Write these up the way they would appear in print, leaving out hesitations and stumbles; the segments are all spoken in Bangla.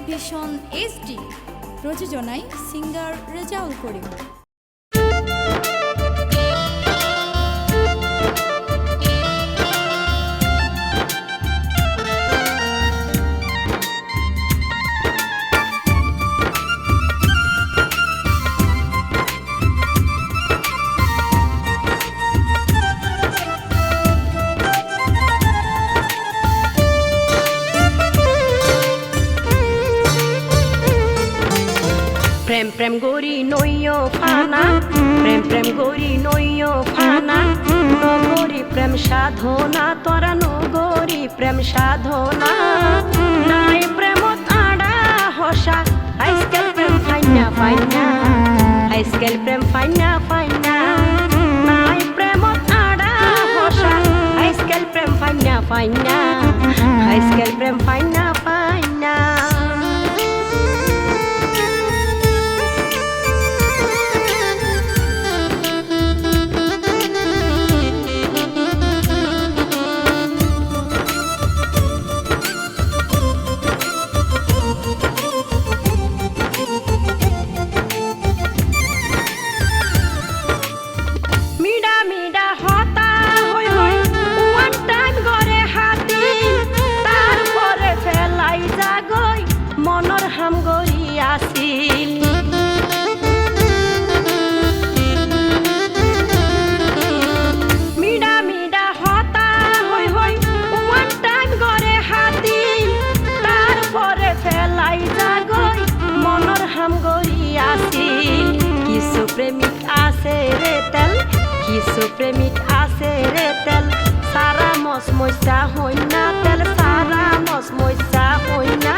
ভিশন এইচডি প্রযোজনায় সিঙ্গার রেজাউল করিম। প্রেম প্রেম গরি নইও ফানা, প্রেম প্রেম গরি নইও ফানা, নগরি প্রেম সাধনা তোরা নগরি প্রেম সাধনা। নাই প্রেমত আড়া হসা আজকাল প্রেম ফাইনা ফাইনা, আজকাল প্রেম ফাইনা ফাইনা। নাই প্রেমত আড়া হসা আজকাল প্রেম ফাইনা ফাইনা, আজকাল প্রেম ফাইনা ফাইনা। প্রেমিক আছে রে তেল, কিছু প্রেমিক আছে রে তেল, সারা মসমস্যা হই না তেল, সারা মসমস্যা হই না।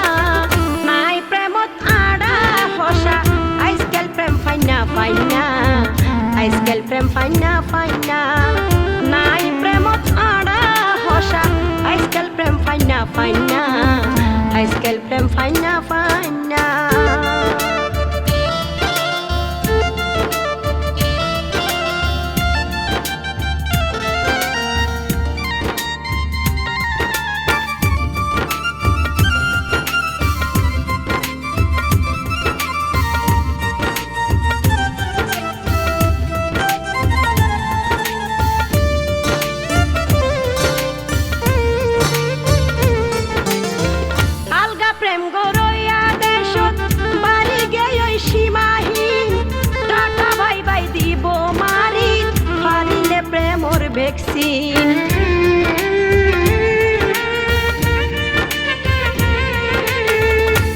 নাই প্রেমত আড়া হসা আজকাল প্রেম ফাইনা ফাইনা, আজকাল প্রেম ফাইনা ফাইনা। নাই প্রেমত আড়া হসা আজকাল প্রেম ফাইনা ফাইনা, আজকাল প্রেম ফাইনা ফাইনা।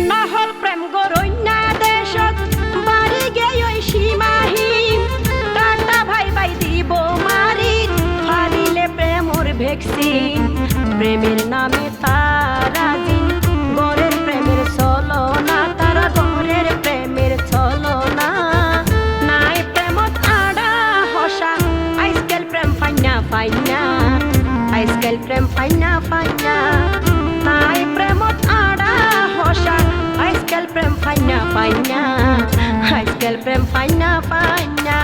নহল প্রেম গরইনা দেশত বাড়ি গেই সীমাহীন, টাটা ভাই ভাই দিব মারি হারিলে প্রেমর ভ্যাকসিন। প্রেমের নামে তারা দিন গরের প্রেমের চলো না, তারা গরের প্রেমের চলো না। নাই প্রেমত আড়া হসা আজকাল প্রেম ফাইনা ফাইনা, আজকাল প্রেম ফাইনা ফাইনা। নাই প্রেমত আড়া হসা আজকাল প্রেম ফাইনা ফাইনা, আজকাল প্রেম ফাইনা ফাইনা।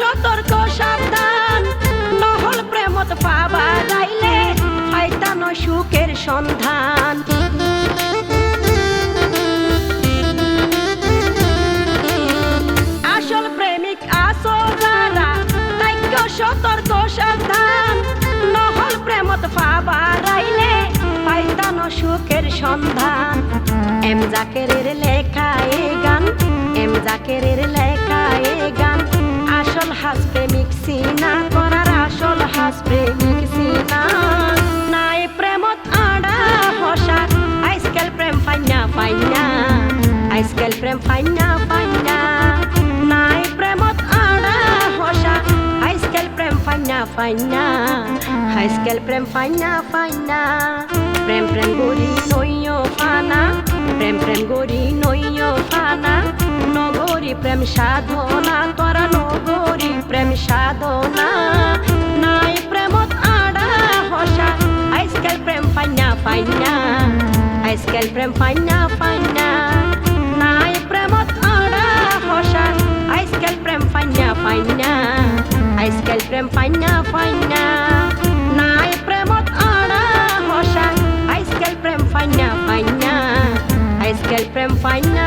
সতর্ক সাবধান, নহল প্রেমত পাবা যাইলে ফাইতানো সুখের সন্ধান। আসল প্রেমিক আসো যারা তাইকেও সতর্ক সাবধান, নহল প্রেমত পাবা যাইলে ফাইতানো সুখের সন্ধান। এম জাকেরের লেখা এ গান, এম জাকেরের লেখা এ গান। আসল হাস প্রেমিক সিনা করার, আসল হাস প্রেমিক সিনা। নাই প্রেমত আড়া হসা আজকাল প্রেম ফাইনা ফাইনা, আজকাল প্রেম ফাইনা ফাইনা। নাই প্রেমত আড়া হসা আজকাল প্রেম ফাইনা ফাইনা, আজকাল প্রেম ফাইনা ফাইনা। প্রেম প্রেম গরি নইও ফানা, প্রেম প্রেম গরি নইয় ফানা নগরী প্রেম সাধনা তোরা নগরী প্রেম সাধনা নাই প্রেমত আড়া হসা আজকাল প্রেম পাইনা পাইনা আজকাল প্রেম পাইনা পাইনা নাই প্রেমত আড়া হসা আজকাল প্রেম পাইনা পাইনা আজকাল প্রেম পাইনা পাইনা নাই প্রেমত আড়া হসা আজকাল প্রেম পাইনা পাইনা আজকাল প্রেম পাইনা